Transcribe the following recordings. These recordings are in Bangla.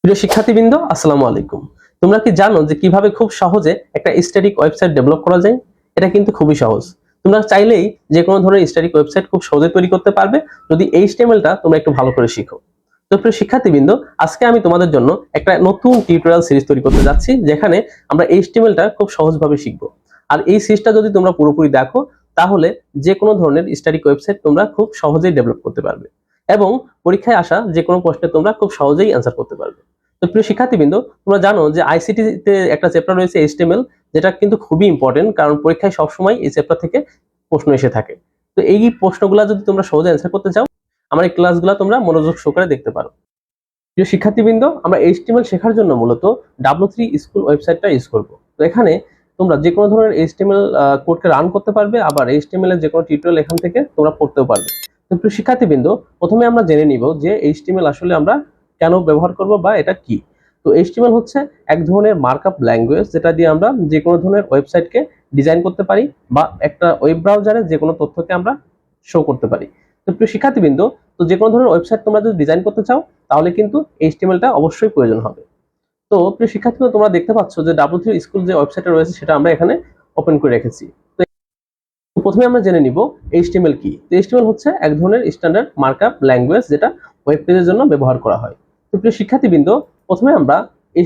প্রিয় শিক্ষার্থীবৃন্দ, আসসালামু আলাইকুম। তোমরা কি জানো যে কিভাবে খুব সহজে একটা স্ট্যাটিক ওয়েবসাইট ডেভেলপ করা যায়? এটা কিন্তু খুবই সহজ। তোমরা চাইলেই যে কোনো ধরনের স্ট্যাটিক ওয়েবসাইট খুব সহজে তৈরি করতে পারবে যদি HTML-টা তোমরা একটু ভালো করে শিখো। তো প্রিয় শিক্ষার্থীবৃন্দ, আজকে আমি তোমাদের জন্য একটা নতুন টিউটোরিয়াল সিরিজ তৈরি করতে যাচ্ছি, যেখানে আমরা HTML-টা খুব সহজভাবে শিখব। আর এই সিরিজটা যদি তোমরা পুরোপুরি দেখো, তাহলে যে কোনো ধরনের স্ট্যাটিক ওয়েবসাইট তোমরা খুব সহজেই ডেভেলপ করতে পারবে এবং পরীক্ষায় আসা যে কোনো প্রশ্নে তোমরা খুব সহজেই অ্যান্সার করতে পারবে। তো প্রিয় শিক্ষার্থীবৃন্দ, তোমরা জানো যে আইসিটি তে একটা চ্যাপ্টার রয়েছে HTML, যেটা কিন্তু খুবই ইম্পর্টেন্ট, কারণ পরীক্ষায় সবসময় এই চ্যাপ্টার থেকে প্রশ্ন এসে থাকে। তো এই প্রশ্নগুলো যদি তোমরা সহজে অ্যান্সার করতে চাও, আমার এই ক্লাসগুলো তোমরা মনোযোগ সহকারে দেখতে পারো। প্রিয় শিক্ষার্থীবৃন্দ, আমরা HTML শেখার জন্য মূলত W3 স্কুল ওয়েবসাইটটা ইউজ করব। তো এখানে তোমরা যে কোনো ধরনের HTML কোডকে রান করতে পারবে, আবার HTML এর যে কোনো টিউটোরিয়াল এখান থেকে তোমরা পড়তেও পারবে। তো প্রিয় শিক্ষার্থীবৃন্দ, প্রথমে আমরা জেনে নিব যে HTML আসলে আমরা কেন ব্যবহার করব বা এটা কি। তো HTML হচ্ছে এক ধরনের মার্কআপ ল্যাঙ্গুয়েজ, যেটা দিয়ে আমরা যে কোনো ধরনের ওয়েবসাইটকে ডিজাইন করতে পারি বা একটা ওয়েব ব্রাউজারে যে কোনো তথ্যকে আমরা শো করতে পারি। তো প্রিয় শিক্ষার্থীবৃন্দ, তো যে কোনো ধরনের ওয়েবসাইট তোমরা যদি ডিজাইন করতে চাও, তাহলে কিন্তু HTML-টা অবশ্যই প্রয়োজন হবে। তো প্রিয় শিক্ষার্থীরা, তোমরা দেখতে পাচ্ছ যে W3 স্কুল যে ওয়েবসাইটটা রয়েছে সেটা আমরা এখানে ওপেন করে রেখেছি। তো প্রথমে আমরা জেনে নিব HTML কি। তো HTML হচ্ছে এক ধরনের স্ট্যান্ডার্ড মার্কআপ ল্যাঙ্গুয়েজ, যেটা ওয়েব পেজের জন্য ব্যবহার করা হয়। তো প্রিয় শিক্ষার্থীবৃন্দ, প্রথমে আমরা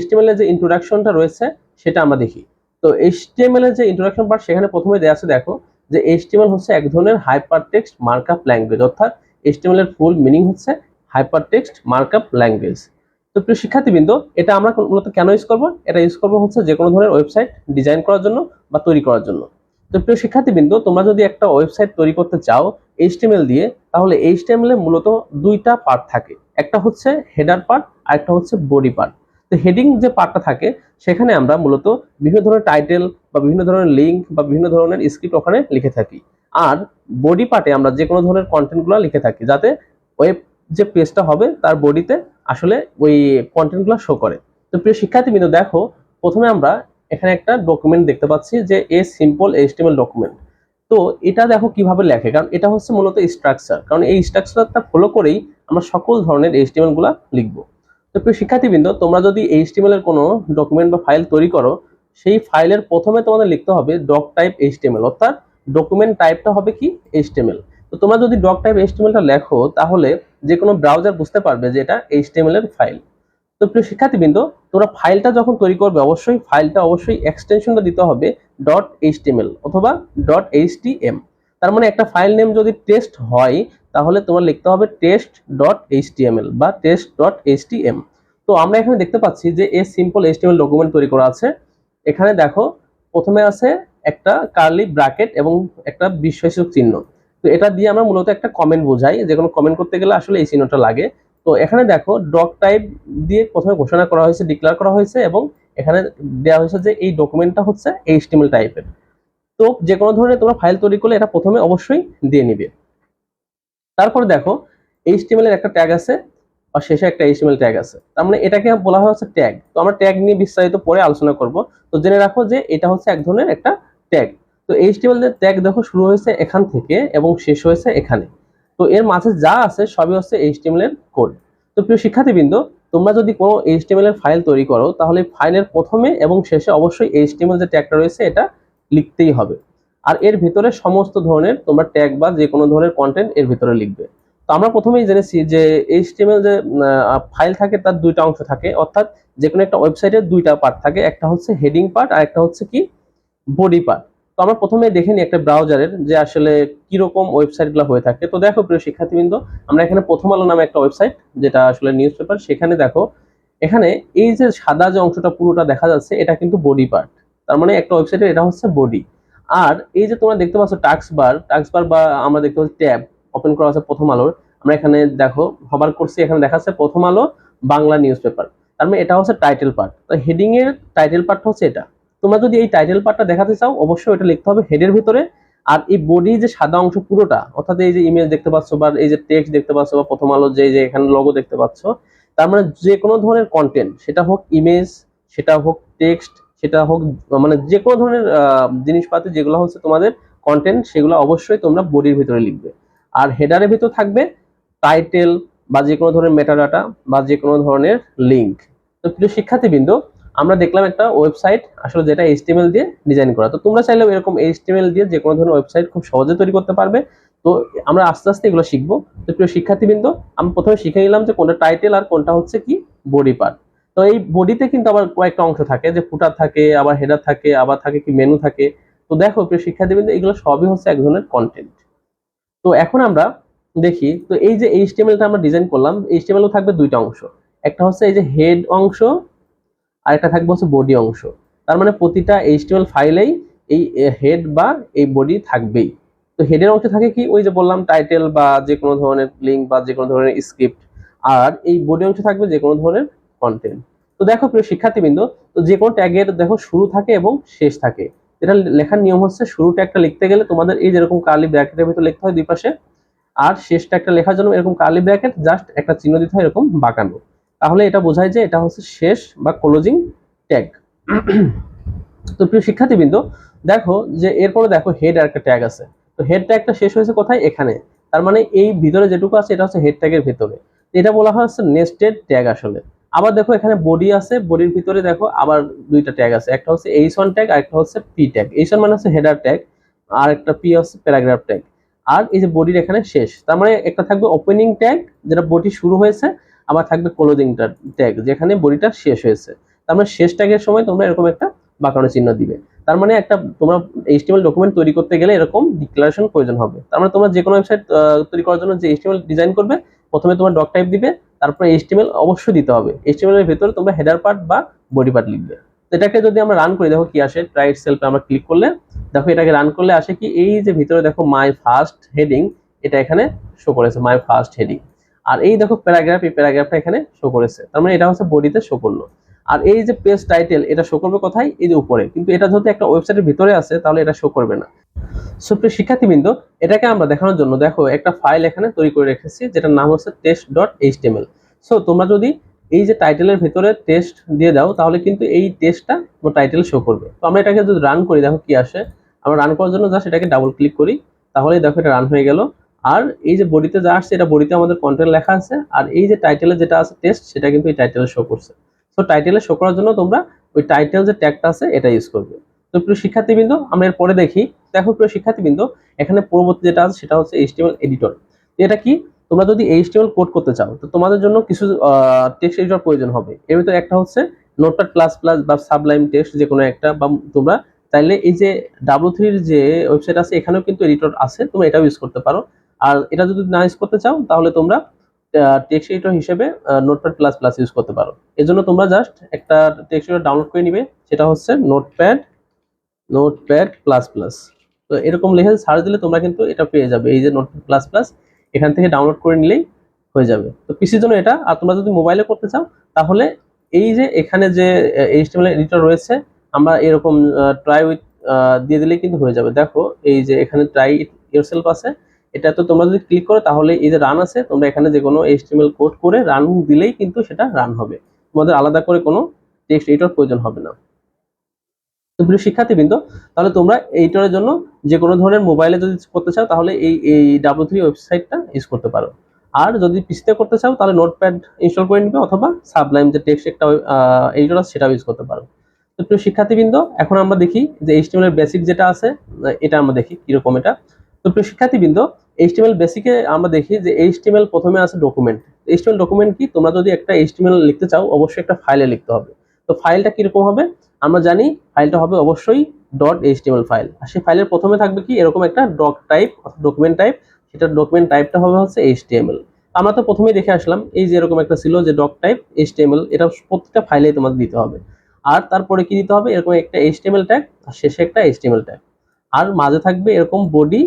HTML এর যে ইন্ট্রোডাকশনটা রয়েছে সেটা আমরা দেখি। তো HTML এর যে ইন্ট্রোডাকশন পার্ট, সেখানে প্রথমে দেয়া আছে, দেখো যে HTML হচ্ছে এক ধরনের হাইপারটেক্সট মার্কআপ ল্যাঙ্গুয়েজ, অর্থাৎ HTML এর ফুল মিনিং হচ্ছে হাইপারটেক্সট মার্কআপ ল্যাঙ্গুয়েজ। তো প্রিয় শিক্ষার্থীবৃন্দ, এটা আমরা মূলত কেন ইউজ করব? এটা ইউজ করব হচ্ছে যে কোনো ধরনের ওয়েবসাইট ডিজাইন করার জন্য বা তৈরি করার জন্য। তো প্রিয় শিক্ষার্থীবৃন্দ, তোমরা যদি একটা ওয়েবসাইট তৈরি করতে চাও HTML দিয়ে, তাহলে HTML এ মূলত দুইটা পার্ট থাকে। একটা হচ্ছে হেডার পার্ট আর একটা হচ্ছে বডি পার্ট। তো হেডিং যে পার্টটা থাকে, সেখানে আমরা মূলত বিভিন্ন ধরনের টাইটেল বা বিভিন্ন ধরনের লিঙ্ক বা বিভিন্ন ধরনের স্ক্রিপ্ট ওখানে লিখে থাকি। আর বডি পার্টে আমরা যে কোনো ধরনের কন্টেন্টগুলো লিখে থাকি, যাতে ওয়েব যে পেজটা হবে তার বডিতে আসলে ওই কন্টেন্টগুলো শো করে। তো প্রিয় শিক্ষার্থীবৃন্দ, দেখো প্রথমে আমরা এখানে একটা ডকুমেন্ট দেখতে পাচ্ছি, যে সিম্পল HTML ডকুমেন্ট। তো এটা দেখো কিভাবে লেখে, কারণ এটা হচ্ছে মূলত স্ট্রাকচার, কারণ এই স্ট্রাকচারটা ফলো করেই আমরা সকল ধরনের HTML গুলা লিখবো। তো প্রিয় শিক্ষার্থীবৃন্দ, তোমরা যদি HTML এর কোনো ডকুমেন্ট বা ফাইল তৈরি করো, সেই ফাইলের প্রথমে তোমাদের লিখতে হবে ডক টাইপ HTML, অর্থাৎ ডকুমেন্ট টাইপটা হবে কি HTML। তো তোমরা যদি ডক টাইপ HTML-টা লেখো, তাহলে যে কোনো ব্রাউজার বুঝতে পারবে যে এটা HTML এর ফাইল। তো প্রিয় শিক্ষার্থীবৃন্দ, তোমরা ফাইলটা যখন তৈরি করবে, অবশ্যই এক্সটেনশনটা দিতে হবে .html অথবা .htm। তার মানে একটা ফাইল নেম যদি টেস্ট হয়, তাহলে তোমার লিখতে হবে test.html বা test.htm। তো আমরা এখানে দেখতে পাচ্ছি যে সিম্পল HTML ডকুমেন্ট তৈরি করা আছে। এখানে দেখো প্রথমে আছে একটা কার্লি ব্র্যাকেট এবং একটা বিস্ময়সূচক চিহ্ন। তো এটা দিয়ে আমরা মূলত একটা কমেন্ট বোঝাই, যে কোনো কমেন্ট করতে গেলে আসলে এই চিহ্নটা লাগে। তো এখানে দেখো ডক টাইপ দিয়ে প্রথমে ঘোষণা করা হয়েছে, ডিক্লেয়ার করা হয়েছে, এবং এখানে দেওয়া হয়েছে যে এই ডকুমেন্টটা হচ্ছে HTML টাইপের। তো যে কোনো ধরনের তোমরা ফাইল তৈরি করলে এটা প্রথমে অবশ্যই দিয়ে নিবে। তারপরে দেখো HTML এর একটা ট্যাগ আছে আর শেষে একটা HTML ট্যাগ আছে, তার মানে এটাকে বলা হয় হচ্ছে ট্যাগ। তো আমরা ট্যাগ নিয়ে বিস্তারিত পরে আলোচনা করব। তো জেনে রাখো যে এটা হচ্ছে এক ধরনের একটা ট্যাগ। তো HTML এর ট্যাগ দেখো শুরু হয়েছে এখান থেকে এবং শেষ হয়েছে এখানে। তো এর মাঝে যা আছে সবই হচ্ছে HTML এর কোড। তো প্রিয় শিক্ষার্থীবৃন্দ, তোমরা যদি কোনো HTML এর ফাইল তৈরি করো, তাহলে ফাইলের প্রথমে এবং শেষে অবশ্যই HTML যে ট্যাগটা রয়েছে এটা লিখতেই হবে। আর এর ভিতরে সমস্ত ধরনের তোমরা ট্যাগ বা যে কোনো ধরনের কন্টেন্ট এর ভিতরে লিখবে। তো আমরা প্রথমেই জেনেছি যে HTML যে ফাইল থাকে তার দুইটা অংশ থাকে, অর্থাৎ যে কোনো একটা ওয়েবসাইটের দুইটা পার্ট থাকে, একটা হচ্ছে হেডিং পার্ট আর একটা হচ্ছে কি বডি পার্ট। তো আমরা প্রথমে দেখে নিই একটা ব্রাউজারের যে আসলে কিরকম ওয়েবসাইটগুলো হয়ে থাকে। তো দেখো প্রিয় শিক্ষার্থীবৃন্দ, আমরা এখানে প্রথম আলো নামে একটা ওয়েবসাইট, যেটা আসলে নিউজ পেপার, সেখানে দেখো এখানে এই যে সাদা যে অংশটা পুরোটা দেখা যাচ্ছে, এটা কিন্তু বডি পার্ট। তার মানে একটা ওয়েবসাইটের এটা হচ্ছে বডি। আর এই যে তোমরা দেখতে পাচ্ছ টাস্কবার বা আমরা দেখতে পাচ্ছি ট্যাব ওপেন করা আছে প্রথম আলোর। আমরা এখানে দেখো হবার করছি, এখানে দেখাচ্ছে প্রথম আলো বাংলা নিউজ পেপার। তার মানে এটা হচ্ছে টাইটেল পার্ট। তো হেডিং এর টাইটেল পার্টটা হচ্ছে এটা। তোমরা যদি এই টাইটেল পার্টটা দেখাতে চাও, অবশ্যই এটা লিখতে হবে হেডের ভিতরে। আর এই বডি যে সাদা অংশ পুরোটা, অর্থাৎ এই যে ইমেজ দেখতে পাচ্ছ বা এই যে টেক্সট দেখতে পাচ্ছ বা প্রথম আলো যে এখানে লোগো দেখতে পাচ্ছ, তার মানে যে কোনো ধরনের কন্টেন্ট, সেটা হোক ইমেজ, সেটা হোক টেক্সট, সেটা হোক মানে যে কোনো ধরনের জিনিসপাতি যেগুলো হচ্ছে তোমাদের কন্টেন্ট, সেগুলো অবশ্যই তোমরা বডির ভিতরে লিখবে। আর হেডারের ভিতর থাকবে টাইটেল বা যে কোনো ধরনের মেটাডাটা বা যে কোনো ধরনের লিঙ্ক। তো প্রিয় শিক্ষার্থীবৃন্দ, আমরা দেখলাম একটা ওয়েবসাইট আসলে যেটা এইচটিএমএল দিয়ে ডিজাইন করা। তো তোমরা চাইলেও এরকম এইচটিএমএল দিয়ে যে কোনো ধরনের ওয়েবসাইট খুব সহজে তৈরি করতে পারবে। তো আমরা আস্তে আস্তে এগুলো শিখবো। তো প্রিয় শিক্ষার্থীবৃন্দ, আমরা প্রথমে শিখে নিলাম যে কোনটা টাইটেল আর কোনটা হচ্ছে কি বডি পার্ট। তো এই বডিতে কিন্তু আবার কয়েকটা অংশ থাকে, যে ফুটার থাকে, আবার হেডার থাকে, আবার থাকে কি মেনু থাকে। তো দেখো প্রিয় শিক্ষার্থীবৃন্দ, এগুলো সবই হচ্ছে এক ধরনের কন্টেন্ট। তো এখন আমরা দেখি, তো এই যে এইচটিএমএলটা আমরা ডিজাইন করলাম, এইচটিএমএল থাকবে দুইটা অংশ। একটা হচ্ছে এই যে হেড অংশ, আর একটা থাকবে হচ্ছে বডি অংশ। তার মানে প্রতিটা এইচটিএমএল ফাইলেই এই হেড বা এই বডি থাকবেই। তো হেডের অংশে থাকে কি, ওই যে বললাম টাইটেল বা যে কোনো ধরনের লিঙ্ক বা যে কোনো ধরনের স্ক্রিপ্ট। আর এই বডি অংশে থাকবে যে কোনো ধরনের কন্টেন্ট। তো দেখো প্রিয় শিক্ষার্থীবৃন্দ, তো যে কোনো ট্যাগের দেখো শুরু থাকে এবং শেষ থাকে। এটা লেখার নিয়ম হচ্ছে, শুরু ট্যাগটা লিখতে গেলে তোমাদের এই যেরকম কার্লি ব্র্যাকেটের ভিতর লিখতে হয় দুই পাশে, আর শেষটা একটা লেখার জন্য এরকম কার্লি ব্র্যাকেট জাস্ট একটা চিহ্ন দিতে হয় এরকম বাঁকানো। তাহলে এটা বোঝায় যে এটা হচ্ছে শেষ বা ক্লোজিং ট্যাগ। তো প্রিয় শিক্ষার্থীবৃন্দ, দেখো যে এরপরে দেখো হেড আর একটা ট্যাগ আছে। তো হেড ট্যাগটা শেষ হয়েছে কোথায়, এখানে। তার মানে এই ভিতরে যেটুকু আছে এটা হচ্ছে হেড ট্যাগের ভিতরে। এটা বলা হয় হচ্ছে নেস্টেড ট্যাগ আসলে। আবার দেখো এখানে বডি আছে, বডির ভিতরে দেখো আবার দুইটা ট্যাগ আছে, একটা হচ্ছে এইচ1 ট্যাগ আর একটা হচ্ছে পি ট্যাগ। এইচ1 মানে হচ্ছে হেডার ট্যাগ, আর একটা পি হচ্ছে প্যারাগ্রাফ ট্যাগ। আর এই যে বডির এখানে শেষ, তার মানে একটা থাকবে ওপেনিং ট্যাগ যেটা বডি শুরু হয়েছে, আবার থাকবে ক্লোজিং ট্যাগ যেখানে বডিটা শেষ হয়েছে। তার মানে শেষ ট্যাগের সময় তোমরা এরকম একটা বাঁকানো চিহ্ন দিবে। তার মানে একটা তোমরা এইচটিএমএল ডকুমেন্ট তৈরি করতে গেলে এরকম ডিক্লারেশন প্রয়োজন হবে। তার মানে তোমরা যে কোনো ওয়েবসাইট তৈরি করার জন্য যে এইচটিএমএল ডিজাইন করবে, প্রথমে তোমার ডক টাইপ দিবে, তারপরে এইচটিএমএল অবশ্যই দিতে হবে। এইচটিএমএল এর ভিতরে তোমরা হেডার পার্ট বা বডি পার্ট লিখবে। এটাকে যদি আমরা রান করি, দেখো কি আসে, ট্রাই ইটসেলফে আমরা ক্লিক করলে দেখো এটাকে রান করলে আসে কি, এই যে ভিতরে দেখো মাই ফার্স্ট হেডিং, এটা এখানে শো করেছে মাই ফার্স্ট হেডিং। আর এই দেখো প্যারাগ্রাফ, এই প্যারাগ্রাফটা এখানে শো করেছে, তার মানে এটা হচ্ছে বডিতে শো করলো। আর এই যে পেজ টাইটেল, এটা শো করবে কোথায়, এই যে উপরে। কিন্তু এটা যদি একটা ওয়েবসাইটের ভিতরে আছে তাহলে এটা শো করবে না। সো প্রিয় শিক্ষার্থীবৃন্দ, এটাকে আমরা দেখানোর জন্য দেখো একটা ফাইল এখানে তৈরি করে রেখেছি যেটার নাম হচ্ছে test.html। সো তোমরা যদি এই যে টাইটেলের ভিতরে টেস্ট দিয়ে দাও তাহলে কিন্তু এই টেস্টটা টাইটেল শো করবে। তো আমরা এটাকে যদি রান করি, দেখো কি আসে। আমরা রান করার জন্য জাস্ট এটাকে ডাবল ক্লিক করি, তাহলে দেখো এটা রান হয়ে গেল। আর এই যে বডিতে যা আসছে, এটা বডিতে আমাদের কন্টেন্ট লেখা আছে, আর এই যে টাইটেলে যেটা আছে টেস্ট, সেটা কিন্তু এই টাইটেলে শো করছে। তো টাইটেলে শো করার জন্য তোমরা ওই টাইটেল যে ট্যাগটা আছে এটা ইউজ করবে। তো প্রিয় শিক্ষার্থীবৃন্দ, আমরা এরপরে দেখি। দেখো প্রিয় শিক্ষার্থীবৃন্দ, এখানে পরবর্তী যেটা আছে সেটা হচ্ছে এইচটিএমএল এডিটর। এটা কি, তোমরা যদি এইচটিএমএল কোড করতে চাও তো তোমাদের জন্য কিছু টেক্সট এডিটর প্রয়োজন হবে। এর ভিতরে একটা হচ্ছে নোটপ্যাড প্লাস প্লাস বা সাবলাইম টেক্সট, যে কোনো একটা। বা তোমরা চাইলে এই যে W3 যে ওয়েবসাইট আছে এখানেও কিন্তু এডিটর আছে, তোমরা এটাও ইউজ করতে পারো। আর এটা যদি না ইউজ করতে চাও তাহলে তোমরা টেক্সট এডিটর হিসেবে নোটপ্যাড প্লাস প্লাস ইউজ করতে পারো। এর জন্য তোমরা জাস্ট একটা টেক্সট এডিটর ডাউনলোড করে নিবে, সেটা হচ্ছে নোটপ্যাড প্লাস প্লাস। তো এরকম লিখে সার্চ দিলে তোমরা কিন্তু এটা পেয়ে যাবে, এই যে নোটপ্যাড প্লাস প্লাস, এখান থেকে ডাউনলোড করে নিলেই হয়ে যাবে। তো পিসির জন্য এটা। আর তোমরা যদি মোবাইলে করতে চাও তাহলে এই যে এখানে যে এইচটিএমএল এডিটর রয়েছে, আমরা এরকম ট্রাই উইথ দিয়ে দিলেই কিন্তু হয়ে যাবে। দেখো এই যে এখানে ট্রাই ইয়োরসেলফ আছে, এটা তো তোমরা যদি ক্লিক করো তাহলে এই যে রান আছে, তোমরা এখানে যে কোনো এইচটিএমএল কোড করে রান দিলেই কিন্তু সেটা রান হবে। তোমাদের আলাদা করে কোনো টেক্সট এডিটর প্রয়োজন হবে না। তো প্রিয় শিক্ষার্থীবৃন্দ, তাহলে তোমরা এইটার জন্য যে কোনো ধরনের মোবাইলে যদি করতে চাও তাহলে এই W3 ওয়েবসাইটটা ইউজ করতে পারো। আর যদি পিসিতে করতে চাও তাহলে নোটপ্যাড ইনস্টল করে নিবে, অথবা সাবলাইম যে টেক্সট একটা এডিটর আছে সেটাও ইউজ করতে পারো। তো প্রিয় শিক্ষার্থীবৃন্দ, এখন আমরা দেখি যে এইচটিএমএল এর বেসিক যেটা আছে, এটা আমরা দেখি কিরকম এটা। তো প্রিয় শিক্ষার্থীবৃন্দ, এইচটিএমএল বেসিকে আমরা দেখি যে এইচটিএমএল প্রথমে আছে ডকুমেন্ট। এইচটিএমএল ডকুমেন্ট কি, তোমরা যদি একটা এইচটিএমএল লিখতে চাও অবশ্যই একটা ফাইলে লিখতে হবে। তো ফাইলটা কিরকম হবে, আমরা জানি ফাইলটা হবে অবশ্যই .html ফাইল। আর সেই ফাইলের প্রথমে থাকবে কি, এরকম একটা ডক টাইপ ডকুমেন্ট টাইপ। সেটা ডকুমেন্ট টাইপটা হবে হচ্ছে HTML। আমরা তো প্রথমেই দেখে আসলাম এই যে এরকম একটা ছিল যে ডক টাইপ HTML, এটা প্রত্যেকটা ফাইলেই তোমাদের দিতে হবে। আর তারপরে কি দিতে হবে, এরকম একটা HTML ট্যাগ, আর শেষে একটা HTML ট্যাগ। আর মাঝে থাকবে এরকম বডি।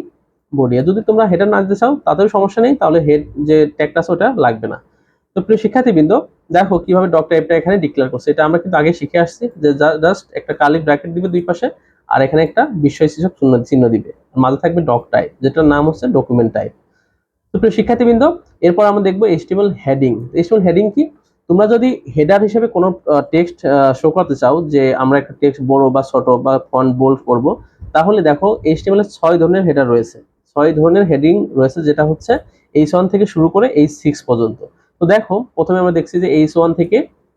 যদি তোমরা হেডার না দিতে চাও তাতেও সমস্যা নেই, তাহলে হেড যে ট্যাগটা আছে ওটা লাগবে না। তো প্রিয় শিক্ষার্থীবৃন্দ, দেখো কিভাবে ডক টাইপটা এখানে ডিক্লেয়ার করছে। এটা আমরা কিন্তু আগে শিখে আসছি যে জাস্ট একটা কার্লি ব্র্যাকেট দিবে দুই পাশে, আর এখানে একটা বিস্ময়সূচক চিহ্ন দিবে, মাঝে থাকবে ডক টাইপ যেটার নাম হচ্ছে ডকুমেন্ট টাইপ। তো প্রিয় শিক্ষার্থীবৃন্দ, এরপর আমরা দেখবো এইচটিএমএল হেডিং। এইচটিএমএল হেডিং কি, তোমরা যদি হেডার হিসেবে কোনো টেক্সট শো করতে চাও, যে আমরা একটা টেক্সট বড় বা ছোট বা ফন্ট বোল্ড করব, তাহলে দেখো এইচটিএমএল এর 6 ধরনের হেডার রয়েছে, 6 ধরনের হেডিং রয়েছে, যেটা হচ্ছে H1 থেকে শুরু করে H6 পর্যন্ত। তো দেখো প্রথমে আমরা দেখছি যে H1 থেকে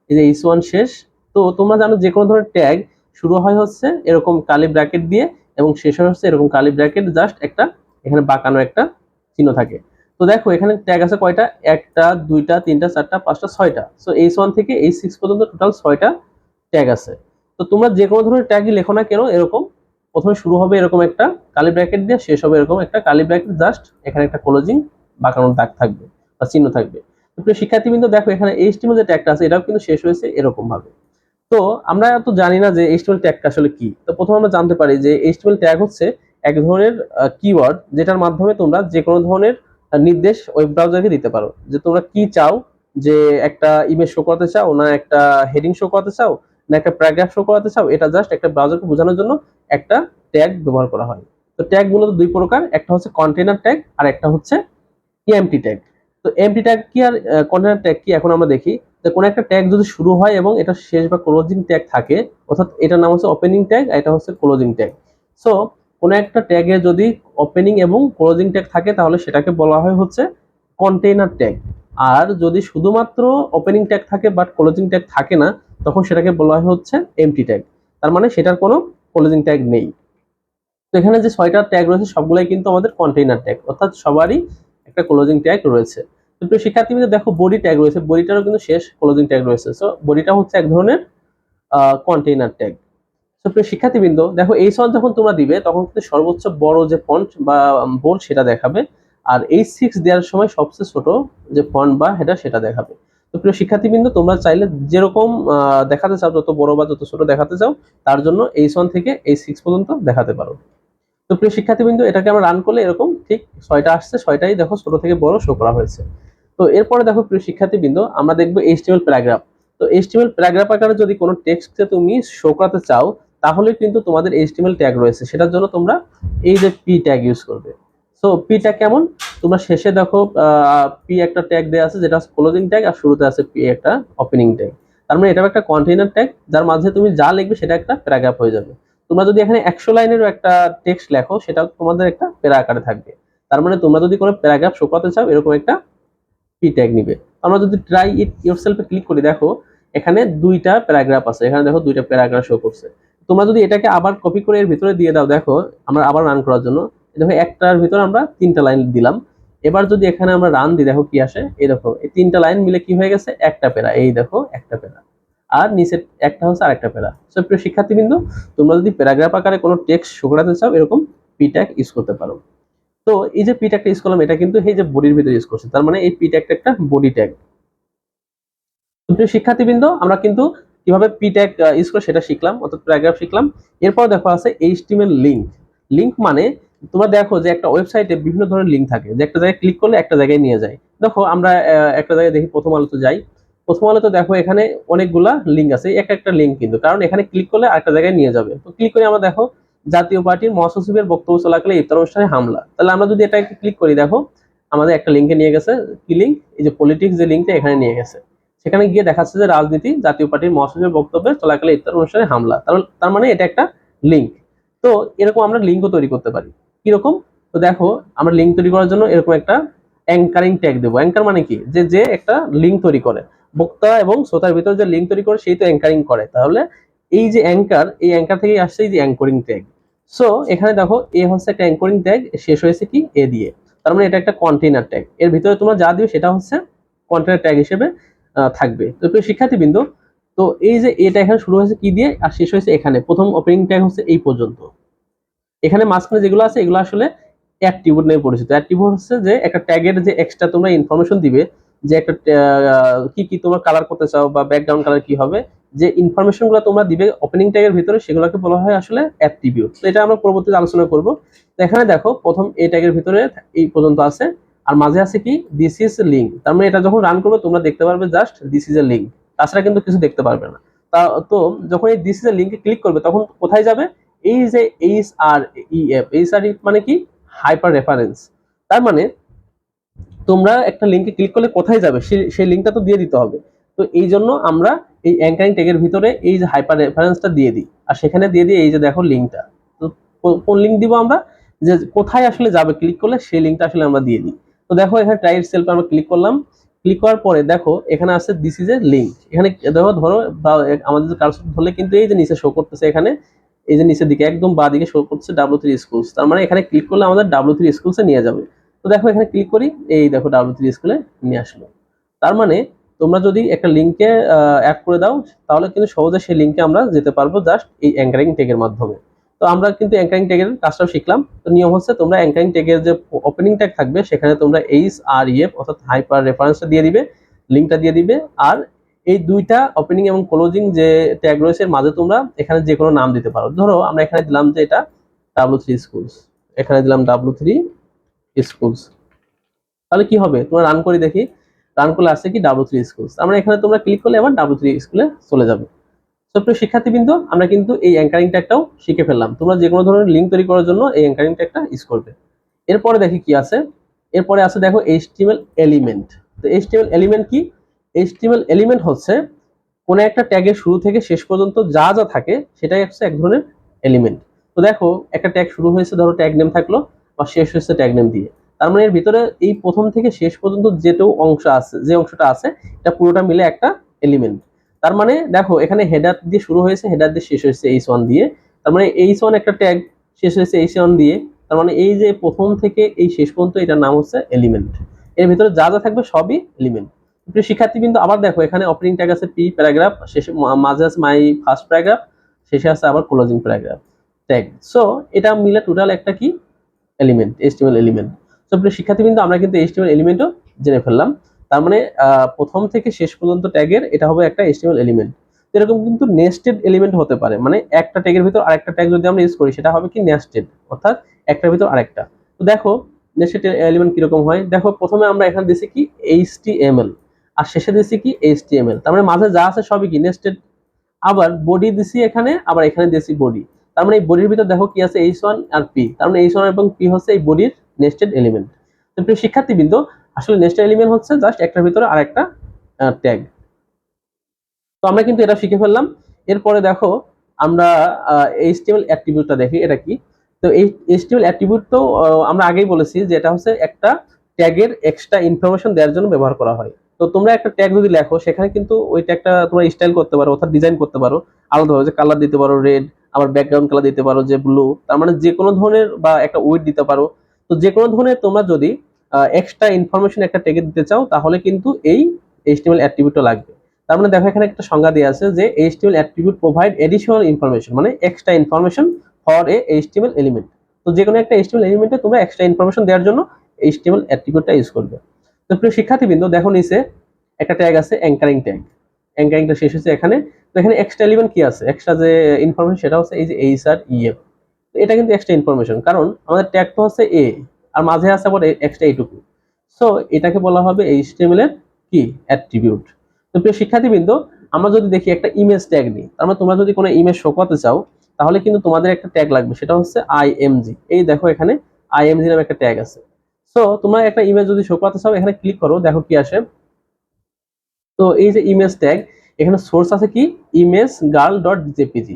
এই যে h1 শেষ। তো তোমরা জানো যে কোনো ধরনের ট্যাগ শুরু হয় হচ্ছে এরকম কালি ব্র্যাকেট দিয়ে এবং শেষ হয় হচ্ছে এরকম কালি ব্র্যাকেট, জাস্ট একটা এখানে বাঁকানো একটা চিহ্ন থাকে। তো দেখো এখানে ট্যাগ আছে কয়টা, একটা দুইটা তিনটা চারটা পাঁচটা ছয়টা। সো h1 থেকে h6 পর্যন্ত টোটাল 6টা ট্যাগ আছে। তো তোমরা যে কোনো ধরনের ট্যাগই লেখো না কেন, এরকম প্রথমে শুরু হবে এরকম একটা কালি ব্র্যাকেট দিয়ে, শেষ হবে এরকম একটা কালি ব্র্যাকেট, জাস্ট এখানে একটা ক্লোজিং বাঁকানোর দাগ থাকবে বা চিহ্ন থাকবে। তো প্রিয় শিক্ষার্থীবৃন্দ দেখো এখানে HTML যে ট্যাগটা আছে এটাও কিন্তু শেষ হয়েছে এরকম ভাবে। তো আমরা তো জানি না যে HTML ট্যাগটা আসলে কি। তো প্রথমে আমরা জানতে পারি যে HTML ট্যাগ হচ্ছে এক ধরনের কিওয়ার্ড, যেটার মাধ্যমে তোমরা যে কোনো ধরনের নির্দেশ ওয়েব ব্রাউজারকে দিতে পারো, যে তোমরা কি চাও, যে একটা ইমেজ শো করতে চাও, না একটা হেডিং শো করতে চাও, না একটা প্যারাগ্রাফ শো করাতে চাও, এটা জাস্ট একটা ব্রাউজারকে বোঝানোর জন্য একটা ট্যাগ ব্যবহার করা হয়। তো ট্যাগ মূলত দুই প্রকার, একটা হচ্ছে কন্টেইনার ট্যাগ আর একটা হচ্ছে এমটি ট্যাগ। তো এমটি ট্যাগ কি আর কন্টেইনার ট্যাগ কি, এখন আমরা দেখি। যে কোনো একটা ট্যাগ যদি শুরু হয় এবং এটা শেষ বা ক্লোজিং ট্যাগ থাকে, অর্থাৎ এটার নাম হচ্ছে ওপেনিং ট্যাগ আর এটা হচ্ছে ক্লোজিং ট্যাগ। সো কোনো একটা ট্যাগে যদি ওপেনিং এবং ক্লোজিং ট্যাগ থাকে তাহলে সেটাকে বলা হয় হচ্ছে কন্টেইনার ট্যাগ। আর যদি শুধুমাত্র ওপেনিং ট্যাগ থাকে বাট ক্লোজিং ট্যাগ থাকে না, তখন সেটাকে বলা হয় হচ্ছে এমটি ট্যাগ। তার মানে সেটার কোনো ক্লোজিং ট্যাগ নেই। তো এখানে যে 6টা ট্যাগ রয়েছে সবগুলাই কিন্তু আমাদের কন্টেইনার ট্যাগ, অর্থাৎ সবারই একটা ক্লোজিং ট্যাগ রয়েছে। তো প্রিয় শিক্ষার্থীদের দেখো বডি ট্যাগ রয়েছে, বডিটারও কিন্তু শেষ ক্লোজিং ট্যাগ রয়েছে। সো বডিটা হচ্ছে এক ধরনের কন্টেইনার ট্যাগ। তো প্রিয় শিক্ষার্থীবৃন্দ দেখো H1 যখন তোমরা দিবে তখন কিন্তু সর্বোচ্চ বড় যে ফন্ট বা বোল্ড সেটা দেখাবে, আর H6 দেওয়ার সময় সবচেয়ে ছোট যে ফন্ট বা হেডার সেটা দেখাবে। তো প্রিয় শিক্ষার্থীবৃন্দ তোমরা চাইলে যেরকম দেখাতে চাও, যত বড় বা যত ছোট দেখাতে চাও, তার জন্য H1 থেকে H6 পর্যন্ত দেখাতে পারো। তো প্রিয় শিক্ষার্থীবৃন্দ এটাকে আমরা রান করলে এরকম ঠিক 6টা আসছে, 6টাই দেখো ছোট থেকে বড় শো করা হয়েছে। তো এরপরে দেখো প্রিয় শিক্ষার্থীবৃন্দ আমরা দেখবো HTML প্যারাগ্রাফ। তো HTML প্যারাগ্রাফ আকারে যদি কোনো টেক্সটকে তুমি শো করাতে চাও তাহলে কিন্তু তোমাদের HTML ট্যাগ রয়েছে, সেটার জন্য তোমরা এই যে পি ট্যাগ ইউজ করবে। সো পি ট্যাগ কেমন, তোমরা শেষে দেখো পি একটা ট্যাগ দেওয়া আছে যেটা ক্লোজিং ট্যাগ, আর শুরুতে আছে পি একটা ওপেনিং ট্যাগ। তার মানে এটা একটা কন্টেইনার ট্যাগ যার মাঝে তুমি যা লিখবে সেটা একটা প্যারাগ্রাফ হয়ে যাবে। তোমরা যদি এখানে 100 লাইনেরও একটা টেক্সট লেখো সেটাও তোমাদের একটা প্যারা আকারে থাকবে। তার মানে তোমরা যদি কোনো প্যারাগ্রাফ শো করতে চাও এরকম একটা পি ট্যাগ নিবে। আমরা যদি ট্রাই ইট ইয়োরসেলফে ক্লিক করি, দেখো এখানে দুইটা প্যারাগ্রাফ আছে, এখানে দেখো দুইটা প্যারাগ্রাফ শো করছে। তোমরা যদি এটাকে আবার কপি করে এর ভিতরে দিয়ে দাও, দেখো আমরা আবার রান করার জন্য দেখো একটার ভিতরে আমরা 3টা লাইন দিলাম। এবার যদি এখানে আমরা রান দিই দেখো কি আসে, এই দেখো এই 3টা লাইন মিলে কি হয়ে গেছে, একটা প্যারা। এই দেখো একটা প্যারা, আর নিচে একটা হচ্ছে আরেকটা প্যারা। সো প্রিয় শিক্ষার্থীবৃন্দ তোমরা যদি প্যারাগ্রাফ আকারে কোনো টেক্সট শো করাতে চাও এরকম পি ট্যাগ ইউজ করতে পারো। তো এই যে পি ট্যাগটা ইউজ করলাম এটা কিন্তু এই যে বডির ভিতরে ইউজ করছে, তার মানে এই পি ট্যাগটা একটা বডি ট্যাগ। প্রিয় শিক্ষার্থীবৃন্দ আমরা কিন্তু কিভাবে পি ট্যাগ ইউজ করে সেটা শিখলাম, অর্থাৎ প্যারাগ্রাফ শিখলাম। এরপর দেখো আছে HTML লিংক। লিংক মানে তোমরা দেখো যে একটা ওয়েবসাইটে বিভিন্ন ধরনের লিংক থাকে, যে একটা জায়গায় ক্লিক করলে একটা জায়গায় নিয়ে যায়। দেখো আমরা একটা জায়গায় দেখি প্রথম আলোতে যাই, প্রথম আলোতে দেখো এখানে অনেকগুলা লিংক আছে, একটা একটা লিংক কিন্তু, কারণ এখানে ক্লিক করলে আরেকটা জায়গায় নিয়ে যাবে। তো ক্লিক করে আমরা দেখো জাতীয় পার্টির মহাসচিবের বক্তব্য চলাকালে ইফতার অনুষ্ঠানে হামলা। তাহলে আমরা যদি এটা ক্লিক করি দেখো আমাদের একটা লিংকে নিয়ে গেছে। কি লিংক, এই যে পলিটিক্স যে লিংকটা এখানে নিয়ে গেছে। সেখানে গিয়ে দেখাচ্ছে যে রাজনীতি জাতীয় পার্টির মহাসচিবের বক্তব্যে চলাকালে ইফতার অনুষ্ঠানে হামলা। তার মানে এটা একটা লিংক। তো এরকম আমরা লিঙ্কও তৈরি করতে পারি। কিরকম, তো দেখো আমরা লিঙ্ক তৈরি করার জন্য এরকম একটা অ্যাঙ্কারিং ট্যাগ দেবো। অ্যাঙ্কার মানে কি, যে যে একটা লিঙ্ক তৈরি করে, বক্তা এবং শ্রোতার ভিতরে যে লিঙ্ক তৈরি করে সেই তো অ্যাঙ্কারিং করে। তাহলে এই যে অ্যাঙ্কার, এই অ্যাঙ্কার থেকে আসছে এই যে অ্যাঙ্করিং ট্যাগ। সো এখানে দেখো এ হচ্ছে একটা অ্যাঙ্করিং ট্যাগ, শেষ হয়েছে কি এ দিয়ে। তার মানে এটা একটা কন্টেইনার ট্যাগ, এর ভিতরে তোমরা যা দিবে সেটা হচ্ছে কন্টেইনার ট্যাগ হিসেবে থাকবে। তো প্রিয় শিক্ষার্থীবৃন্দ তো এই যে এটা এখানে শুরু হয়েছে কি দিয়ে আর শেষ হয়েছে এখানে, প্রথম ওপেনিং ট্যাগ হচ্ছে এই পর্যন্ত। এখানে মাঝখানে যেগুলো আছে এগুলো আসলে অ্যাট্রিবিউট নামে পরিচিত। অ্যাট্রিবিউট হচ্ছে যে একটা ট্যাগের যে এক্সট্রা তোমরা ইনফরমেশন দিবে, যে একটা কি কি তোমরা কালার করতে চাও বা ব্যাকগ্রাউন্ড কালার কি হবে, যে ইনফরমেশন গুলো তোমরা দিবে ওপেনিং ট্যাগের ভিতরে সেগুলোকে বলা হয় আসলে অ্যাট্রিবিউট। তো এটা আমরা পরবর্তীতে আলোচনা করব। তো এখানে দেখো প্রথম এই ট্যাগের ভিতরে এই পর্যন্ত আছে, আর মাঝে আছে কি দিস ইজ লিঙ্ক। তার মানে এটা যখন রান করবে তোমরা দেখতে পারবে just this is a link, তাছাড়া কিন্তু কিছু দেখতে পারবে না। তো যখন এই দিস ইজ এ লিঙ্কে ক্লিক করবে তখন কোথায় যাবে, এই যে এইচআরইএফ মানে কি, হাইপার রেফারেন্স। তার মানে তোমরা একটা লিঙ্কে ক্লিক করলে কোথায় যাবে সেই লিঙ্কটা তো দিয়ে দিতে হবে। তো এই জন্য আমরা এই অ্যাঙ্কারিং ট্যাগের ভিতরে এই যে হাইপার রেফারেন্সটা দিয়ে দিই, আর সেখানে দিয়ে দিই এই যে দেখো লিঙ্কটা। তো কোন লিঙ্ক দিব আমরা, যে কোথায় আসলে যাবে ক্লিক করলে সেই লিঙ্কটা আসলে আমরা দিয়ে দিই। তো দেখো এখানে ট্রাই ইটসেলফে আমরা ক্লিক করলাম, ক্লিক করার পরে দেখো এখানে আছে দিস ইজ এ লিঙ্ক। এখানে দেখো ধরো আমাদের কার্সর ধরলে কিন্তু এই যে নিচে শো করতেছে, এখানে এই যে নিচের দিকে একদম বাঁ দিকে শো করছে W3 স্কুলস। তার মানে এখানে ক্লিক করলে আমাদের W3 স্কুলসে নিয়ে যাবে। তো দেখো এখানে ক্লিক করি, এই দেখো W3 স্কুলে নিয়ে আসলো। তার মানে তোমরা যদি একটা লিঙ্কে অ্যাড করে দাও তাহলে কিন্তু সহজে সেই লিঙ্কে আমরা যেতে পারবো জাস্ট এই অ্যাঙ্কারিং ট্যাগের মাধ্যমে। তো আমরা কিন্তু অ্যাঙ্কারিং ট্যাগের কাজটাও শিখলাম। তো নিয়ম হচ্ছে তোমরা অ্যাঙ্কারিং ট্যাগের যে ওপেনিং ট্যাগ থাকবে সেখানে তোমরা HREF অর্থাৎ হাইপার রেফারেন্সটা দিয়ে দিবে, লিঙ্কটা দিয়ে দিবে। আর এই দুইটা ওপেনিং এবং ক্লোজিং যে ট্যাগ রয়েছে মাঝে তোমরা এখানে যে কোনো নাম দিতে পারো। ধরো আমরা এখানে দিলাম যে এটা W3 স্কুলস, এখানে দিলাম W3 স্কুলস। তাহলে কি হবে, তোমরা রান করে দেখি, রান করলে আসছে কি W3 স্কুলস। আমরা এখানে তোমরা ক্লিক করলে আবার W3 স্কুলে চলে যাবে। তো প্রিয় শিক্ষার্থীবৃন্দ, আমরা কিন্তু এই অ্যাঙ্কারিং ট্যাগটাও শিখে ফেললাম। তোমরা যে কোনো ধরনের লিঙ্ক তৈরি করার জন্য এই অ্যাঙ্কারিং ট্যাগটা ইউজ করবে। এরপরে দেখি কি আছে, এরপরে আছে দেখো HTML এলিমেন্ট। তো HTML এলিমেন্ট কি? HTML এলিমেন্ট হচ্ছে কোনো একটা ট্যাগের শুরু থেকে শেষ পর্যন্ত যা যা থাকে সেটাই হচ্ছে এক ধরনের এলিমেন্ট। তো দেখো একটা ট্যাগ শুরু হয়েছে ধরো ট্যাগ নেম থাকলো, বা শেষ হয়েছে ট্যাগ নেম দিয়ে। তার মানে এর ভিতরে এই প্রথম থেকে শেষ পর্যন্ত যেটাও অংশ আছে, যে অংশটা আছে এটা পুরোটা মিলে একটা এলিমেন্ট। তার মানে দেখো এখানে হেডার দিয়ে শুরু হয়েছে, হেডার দিয়ে শেষ হয়েছে H1 দিয়ে। তার মানে H1 একটা ট্যাগ, শেষ হয়েছে H1 দিয়ে। তার মানে এই যে প্রথম থেকে এই শেষ পর্যন্ত এটার নাম হচ্ছে এলিমেন্ট। এর ভিতরে যা যা থাকবে সবই এলিমেন্ট। প্রিয় শিক্ষার্থী কিন্তু আবার দেখো এখানে ওপেনিং ট্যাগ আছে P প্যারাগ্রাফ, শেষে মাঝে আছে মাই ফার্স্ট প্যারাগ্রাফ, শেষে আছে আবার ক্লোজিং প্যারাগ্রাফ ট্যাগ। সো এটা মিলে টোটাল একটা কি এলিমেন্ট, HTML এলিমেন্ট। সো প্রিয় শিক্ষার্থী কিন্তু আমরা কিন্তু HTML এলিমেন্টও জেনে ফেললাম। তার মানে প্রথম থেকে শেষ পর্যন্ত ট্যাগের এটা হবে একটা HTML এলিমেন্ট। এরকম কিন্তু নেস্টেড এলিমেন্ট হতে পারে, মানে একটা ট্যাগের ভিতর আরেকটা ট্যাগ যদি আমরা ইউজ করি সেটা হবে কি নেস্টেড, অর্থাৎ একটার ভিতর আরেকটা। তো দেখো নেস্টেড এলিমেন্ট কিরকম হয়, দেখো প্রথমে আমরা এখানে দিছি কি HTML, আর শেষে দিছি কি HTML। তার মানে মাঝে যা আছে সবই কি নেস্টেড। আবার বডি দিছি এখানে, আবার এখানে দিছি বডি। তার মানে এই বডির ভিতর দেখো কি আছে H1 আর P। তার মানে H1 এবং P হচ্ছে এই বডির নেস্টেড এলিমেন্ট। তো প্রিয় শিক্ষার্থীবৃন্দ, আসলে নেস্টেড এলিমেন্ট হচ্ছে জাস্ট একটার ভিতরে আরেকটা ট্যাগ। তো আমরা কিন্তু এটা শিখে ফেললাম। এরপরে দেখো আমরা HTML অ্যাট্রিবিউটটা দেখি, এটা কি। তো এই HTML অ্যাট্রিবিউট তো আমরা আগেই বলেছি যে এটা হচ্ছে একটা ট্যাগের এক্সট্রা ইনফরমেশন দেওয়ার জন্য ব্যবহার করা হয়। তো তোমরা একটা ট্যাগ যদি লেখো সেখানে কিন্তু ওই ট্যাগটা তোমরা স্টাইল করতে পারো, অর্থাৎ ডিজাইন করতে পারো আলাদাভাবে, যে কালার দিতে পারো রেড, আবার ব্যাকগ্রাউন্ড কালার দিতে পারো যে ব্লু। তার মানে যে কোনো ধরনের, বা একটা উইড দিতে পারো। তো যে কোনো ধরনের তোমরা যদি এক্সট্রা ইনফরমেশন একটা ট্যাগে দিতে চাও তাহলে কিন্তু এই HTML অ্যাট্রিবিউটটা লাগবে। তার মানে দেখো এখানে একটা সংজ্ঞা দেওয়া আছে যে HTML attribute provide additional information, মানে extra information for a HTML element. তো যে কোনো একটা HTML এলিমেন্টে তোমরা এক্সট্রা ইনফরমেশন দেওয়ার জন্য HTML অ্যাট্রিবিউটটা ইউজ করবে। তো প্রিয় শিক্ষার্থীবৃন্দ, দেখো নিচে একটা ট্যাগ আছে অ্যাঙ্কারিং ট্যাগ। অ্যাঙ্কারিংটা শেষ হচ্ছে এখানে। তো এখানে এক্সট্রা এলিমেন্ট কি আছে, এক্সট্রা যে ইনফরমেশন সেটা হচ্ছে এই যে HREF। তো এটা কিন্তু এক্সট্রা ইনফরমেশন, কারণ আমাদের ট্যাগ তো হচ্ছে A, আর মাঝে আছে আবার এক্সট্রা এইটুকু। সো এটাকে বলা হবে HTML এর কি অ্যাট্রিবিউট। তো প্রিয় শিক্ষার্থীবৃন্দ, আমরা যদি দেখি একটা ইমেজ ট্যাগ নিই, তার মানে তোমরা যদি কোনো ইমেজ শো করতে চাও তাহলে কিন্তু তোমাদের একটা ট্যাগ লাগবে, সেটা হচ্ছে IMG। এই দেখো এখানে IMG নামে একটা ট্যাগ আছে। সো তোমরা একটা ইমেজ যদি শো করতে চাও এখানে ক্লিক করো, দেখো কি আসে। তো এই যে ইমেজ ট্যাগ, এখানে সোর্স আছে কি imagegirl.jpg।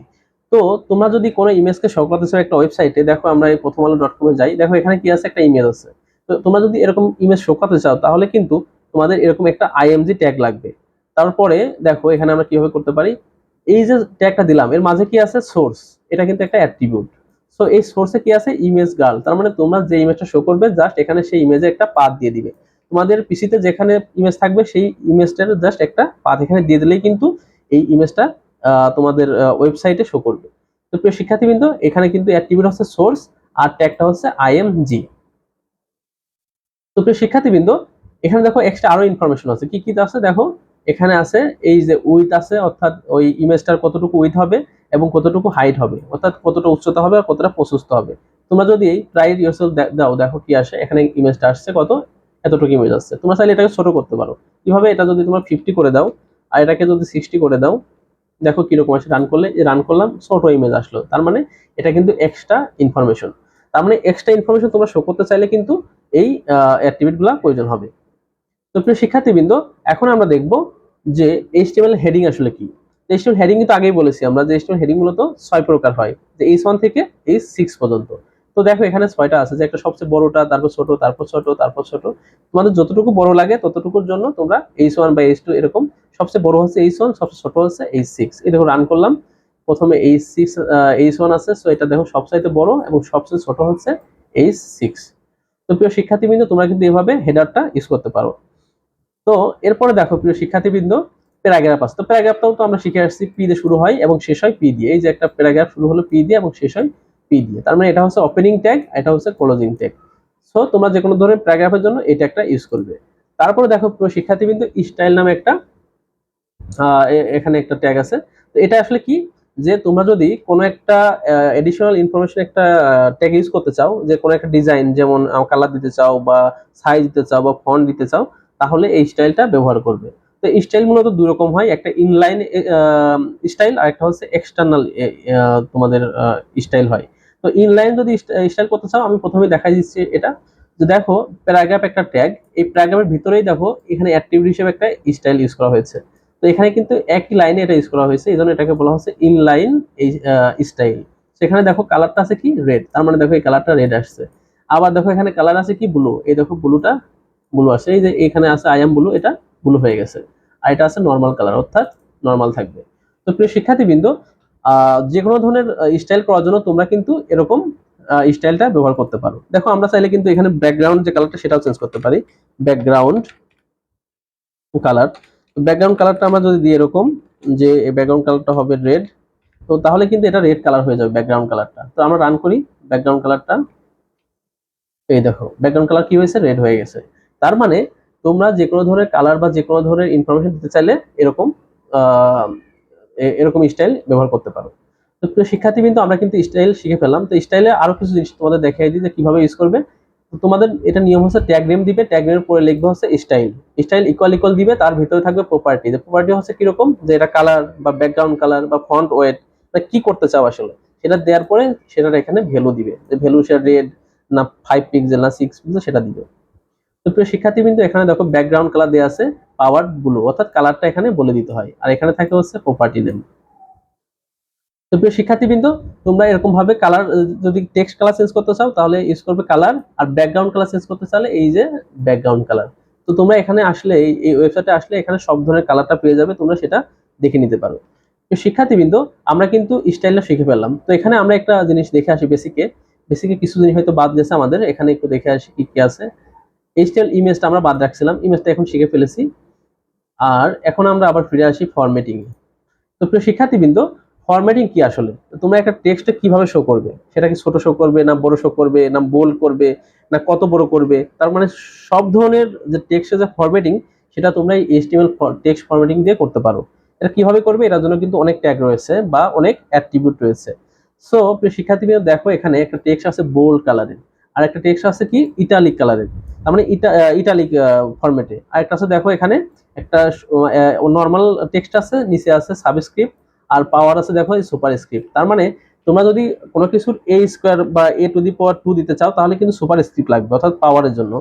তো তোমরা যদি কোনো ইমেজকে শো করতে চাও একটা ওয়েবসাইটে, দেখো আমরা এই প্রথমআলো.com এ যাই, দেখো এখানে কি আছে, একটা ইমেজ আছে। তো তোমরা যদি এরকম ইমেজ শো করতে চাও তাহলে কিন্তু তোমাদের এরকম একটা IMG ট্যাগ লাগবে। তারপরে দেখো এখানে আমরা কিভাবে করতে পারি, এই যে ট্যাগটা দিলাম এর মাঝে কি আছে, সোর্স। এটা কিন্তু একটা অ্যাট্রিবিউট। সো এই সোর্সে কি আছে, ইমেজ গার্ল। তার মানে তোমরা যে ইমেজটা শো করবে জাস্ট এখানে সেই ইমেজে একটা পাথ দিয়ে দিবে। তোমাদের পিসিতে যেখানে ইমেজ থাকবে সেই ইমেজটার জাস্ট একটা পাথ এখানে দিয়ে দিলেই কিন্তু এই ইমেজটা তোমাদের ওয়েবসাইটে শো করবে। তো প্রিয় শিক্ষার্থীবৃন্দ, এখানে কিন্তু অ্যাট্রিবিউট হচ্ছে সোর্স, আর ট্যাগটা হচ্ছে IMG। তো প্রিয় শিক্ষার্থীবৃন্দ, এখানে দেখো এক্সট্রা আরো ইনফরমেশন আছে, কি কি আছে দেখো। এখানে আছে এই যে উইথ আছে, অর্থাৎ ওই ইমেজটার কতটুকু উইথ হবে এবং কতটুকু হাইট হবে, অর্থাৎ কতটা উচ্চতা হবে আর কতটা প্রশস্ত হবে। তোমরা যদি প্রাইড ইয়োরসেলফ দাও, দেখো কি আসে, এখানে ইমেজটা আসছে কত, এতটুকু ইমেজ আসছে। তোমরা চাইলে এটাকে ছোট করতে পারো। কিভাবে, এটা যদি তোমরা 50 করে দাও আর এটাকে যদি 60 করে দাও, দেখো কিরকম আসে। রান করলে, রান করলাম, ছোট ইমেজ আসলো। তার মানে এটা কিন্তু এক্সট্রা ইনফরমেশন। তার মানে এক্সট্রা ইনফরমেশন তোমরা শো করতে চাইলে কিন্তু এই অ্যাট্রিবিউট গুলা প্রয়োজন হবে। তো প্রিয় শিক্ষার্থীবৃন্দ, এখন আমরা দেখব যে HTML হেডিং আসলে কি। HTML হেডিং কিন্তু আগেই বলেছি আমরা যে HTML হেডিং মূলত 6 প্রকার হয়, যে H1 থেকে H6 পর্যন্ত। তো দেখো এখানে 6টা আছে, যে একটা সবচেয়ে বড়টা, তারপর ছোট, তারপর ছোট, তারপর ছোট। তোমাদের যতটুকু বড় লাগে ততটুকুর জন্য তোমরা H1 বা H2 এরকম, সবচেয়ে বড় হচ্ছে H1, সবচেয়ে ছোট হচ্ছে H6। এই দেখো রান করলাম, প্রথমে H1 আছে, সো এটা দেখো সবচাইতে বড় এবং সবচেয়ে ছোট হচ্ছে H6। তো প্রিয় শিক্ষার্থীবৃন্দ, তোমরা কিন্তু এভাবে হেডারটা ইউজ করতে পারো। তো এরপরে দেখো প্রিয় শিক্ষার্থীবৃন্দ, প্যারাগ্রাফ আছে। তো প্যারাগ্রাফটাও তো আমরা শিখে আসছি, পি দিয়ে শুরু হয় এবং শেষ হয় পি দিয়ে। এই যে একটা প্যারাগ্রাফ শুরু হলো পি দিয়ে এবং শেষ হয় পি দিয়ে, তার মানে এটা হচ্ছে ওপেনিং ট্যাগ, এটা হচ্ছে ক্লোজিং ট্যাগ। সো তোমরা যে কোনো ধরনের প্যারাগ্রাফের জন্য এই ট্যাগটা ইউজ করবে। তারপরে দেখো প্রিয় শিক্ষার্থীবৃন্দ, স্টাইল নামে একটা এখানে একটা ট্যাগ আছে। তো এটা আসলে কি, যে তোমরা যদি কোনো একটা এডিশনাল ইনফরমেশন একটা ট্যাগ ইউজ করতে চাও, যে কোনো একটা ডিজাইন যেমন কালার দিতে চাও বা সাইজ দিতে চাও বা ফন্ট দিতে চাও, তাহলে এই স্টাইলটা ব্যবহার করবে। তো স্টাইল মূলত দুই রকম হয়, একটা ইনলাইন স্টাইল আর একটা হচ্ছে এক্সটার্নাল তোমাদের স্টাইল হয়। তো ইনলাইন যদি স্টাইল করতে চাও, আমি প্রথমে দেখাই দিচ্ছি এটা। যে দেখো প্যারাগ্রাফ একটা ট্যাগ, এই প্যারাগ্রাফের ভিতরেই দেখো এখানে অ্যাট্রিবিউট হিসেবে একটা স্টাইল ইউজ করা হয়েছে। তো এখানে কিন্তু একই লাইনে এটা ইউজ করা হয়েছে, এই জন্য এটাকে বলা হচ্ছে ইনলাইন স্টাইল। সেখানে দেখো কালারটা আছে কি রেড, তার মানে দেখো এই কালারটা রেড আসছে। আবার দেখো এখানে কালার আছে কি ব্লু, এই দেখো ব্লুটা ব্লু আসছে, এই যে এখানে আছে আই এম ব্লু, এটা ব্লু হয়ে গেছে। আর এটা আছে নর্মাল কালার, অর্থাৎ নর্মাল থাকবে। তো প্রিয় শিক্ষার্থীবৃন্দ, যে কোনো ধরনের স্টাইল করার জন্য তোমরা কিন্তু এরকম স্টাইলটা ব্যবহার করতে পারো। দেখো আমরা চাইলে কিন্তু এখানে ব্যাকগ্রাউন্ড যে কালারটা সেটাও চেঞ্জ করতে পারি, ব্যাকগ্রাউন্ড কালার। ব্যাকগ্রাউন্ড কালারটা আমরা যদি দিই এরকম, যে ব্যাকগ্রাউন্ড কালারটা হবে রেড, তো তাহলে কিন্তু এটা রেড কালার হয়ে যাবে ব্যাকগ্রাউন্ড কালারটা। তো আমরা রান করি ব্যাকগ্রাউন্ড কালারটা, এই দেখো ব্যাকগ্রাউন্ড কালার কি হয়েছে, রেড হয়ে গেছে। তার মানে তোমরা যে কোনো ধরনের কালার বা যে কোনো ধরনের ইনফরমেশন দিতে চাইলে এরকম আহ, এরকম স্টাইল ব্যবহার করতে পারো। তো প্রিয় শিক্ষার্থী, কিন্তু আমরা কিন্তু স্টাইল শিখে ফেললাম। তো স্টাইলে আরো কিছু জিনিস তোমাদের দেখাই দিই যে কিভাবে ইউজ করবে। তো তোমাদের এটা নিয়ম হচ্ছে ট্যাগ নেম দিবে, ট্যাগ নেমের পরে লিখবে হচ্ছে স্টাইল। স্টাইল ইকুয়াল ইকুয়াল দিবে, তার ভিতরে থাকবে প্রপার্টি। যে প্রপার্টি হচ্ছে কিরকম, যে এটা কালার বা ব্যাকগ্রাউন্ড কালার বা ফন্ট ওয়েট কি করতে চাও আসলে, সেটা দেওয়ার পরে সেটার এখানে ভ্যালু দিবে, যে ভ্যালু সেটা রেড না 5 পিক্সেল না 6 পিক্সেল সেটা দিবে। তো প্রিয় শিক্ষার্থী, কিন্তু এখানে দেখো ব্যাকগ্রাউন্ড কালার দেওয়া আছে পাওয়ার ব্লু, অর্থাৎ কালারটা এখানে বলে দিতে হয়। আর এখানে থাকে হচ্ছে প্রপার্টি নেম। তো প্রিয় শিক্ষার্থীবৃন্দ, তোমরা এরকম ভাবে কালার, যদি টেক্সট কালার চেঞ্জ করতে চাও তাহলে ইউজ করবে কালার, আর ব্যাকগ্রাউন্ড কালার চেঞ্জ করতে চাইলে এই যে ব্যাকগ্রাউন্ড কালার। তো তোমরা এখানে আসলে এই ওয়েবসাইটে আসলে এখানে সব ধরনের কালারটা পেয়ে যাবে, তোমরা সেটা দেখে নিতে পারো। তো শিক্ষার্থীবৃন্দ, আমরা কিন্তু স্টাইলটা শিখে ফেললাম। তো এখানে আমরা একটা জিনিস দেখে আসি, বেসিকে বেসিকে কিছু জিনিস হয়তো বাদ গেছে আমাদের, এখানে একটু দেখে আসি কি কি আছে। এইচটিএমএল ইমেজটা আমরা বাদ রাখছিলাম, ইমেজটা এখন শিখে ফেলেছি। আর এখন আমরা আবার ফিরে আসি ফরম্যাটিং। তো প্রিয় শিক্ষার্থীবৃন্দ, ফরম্যাটিং কি আসলে, তোমরা একটা টেক্সটে কিভাবে শো করবে, সেটা কি ছোট শো করবে না বড় শো করবে না বোল্ড করবে না কত বড় করবে, তার মানে সব ধরনের যে টেক্সটের যে ফরম্যাটিং, সেটা তোমরা এই এইচটিএমএল টেক্সট ফরম্যাটিং দিয়ে করতে পারো। এটা কিভাবে করবে, এটার জন্য কিন্তু অনেক ট্যাগ রয়েছে বা অনেক অ্যাট্রিবিউট রয়েছে। সো প্রিয় শিক্ষার্থীবৃন্দ, দেখো এখানে একটা টেক্সট আছে বোল্ড কালারের, আর একটা টেক্সট আছে কি ইটালিক কালারের, তার মানে ইটালিক ফরম্যাটে। আর একটা আছে দেখো এখানে একটা নর্মাল টেক্সট আছে, নিচে আছে সাবস্ক্রিপ্ট, আর পাওয়ার আছে দেখো সুপার স্ক্রিপ্ট। তার মানে তোমরা যদি কোনো কিছুর এ স্কোয়ার বা a টু দি পাওয়ার 2 দিতে চাও, তাহলে কিন্তু সুপার স্ক্রিপ্ট লাগবে, অর্থাৎ পাওয়ারের জন্য।